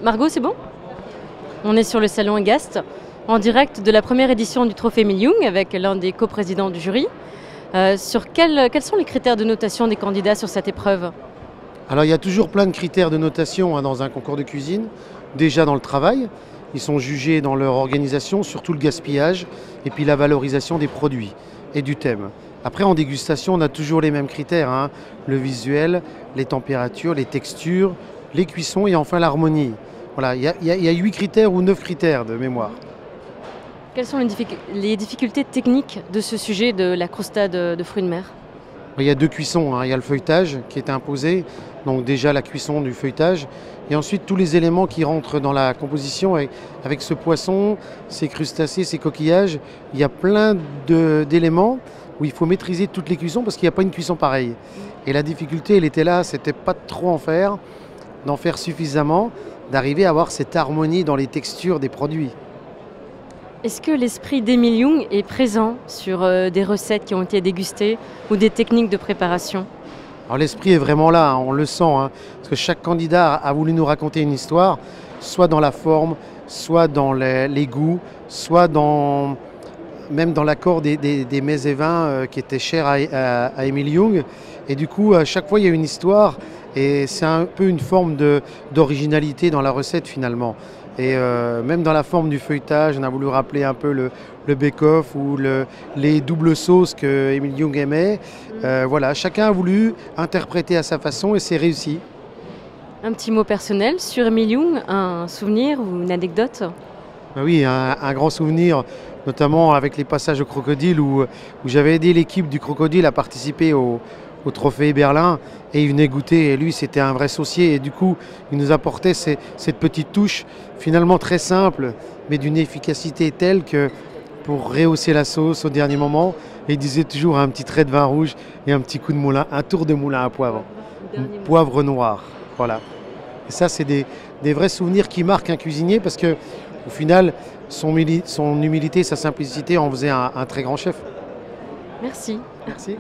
Margot, c'est bon? On est sur le salon Egast, en direct de la première édition du Trophée Émile Young avec l'un des coprésidents du jury. Quels sont les critères de notation des candidats sur cette épreuve? Alors il y a toujours plein de critères de notation dans un concours de cuisine. Déjà dans le travail, ils sont jugés dans leur organisation, surtout le gaspillage et puis la valorisation des produits et du thème. Après en dégustation, on a toujours les mêmes critères, le visuel, les températures, les textures, les cuissons et enfin l'harmonie. Voilà, il y a 8 critères ou 9 critères de mémoire. Quelles sont les difficultés techniques de ce sujet de la croustade de fruits de mer? Il y a 2 cuissons, il y a le feuilletage qui est imposé, donc déjà la cuisson du feuilletage, et ensuite tous les éléments qui rentrent dans la composition avec ce poisson, ces crustacés, ces coquillages. Il y a plein d'éléments où il faut maîtriser toutes les cuissons parce qu'il n'y a pas une cuisson pareille. Et la difficulté, elle était là, c'était pas de trop en faire, d'en faire suffisamment, d'arriver à avoir cette harmonie dans les textures des produits. Est-ce que l'esprit d'Émile Young est présent sur des recettes qui ont été dégustées ou des techniques de préparation? Alors l'esprit est vraiment là, on le sent, parce que chaque candidat a voulu nous raconter une histoire, soit dans la forme, soit dans les goûts, soit même dans l'accord des mets et vins qui étaient chers à Émile Young. Et du coup, à chaque fois, il y a une histoire et c'est un peu une forme d'originalité dans la recette finalement. Et même dans la forme du feuilletage, on a voulu rappeler un peu le bake-off ou les doubles sauces que Émile Young aimait. Voilà, chacun a voulu interpréter à sa façon et c'est réussi. Un petit mot personnel sur Émile Young, un souvenir ou une anecdote? Oui, un grand souvenir, notamment avec les passages au Crocodile où j'avais aidé l'équipe du Crocodile à participer au Trophée Berlin et il venait goûter et lui c'était un vrai saucier et du coup il nous apportait cette petite touche finalement très simple mais d'une efficacité telle que pour rehausser la sauce au dernier moment, et il disait toujours un petit trait de vin rouge et un petit coup de moulin, un tour de moulin à poivre, poivre noir, voilà. Et ça c'est des vrais souvenirs qui marquent un cuisinier parce que au final son humilité, sa simplicité en faisait un très grand chef. Merci. Merci.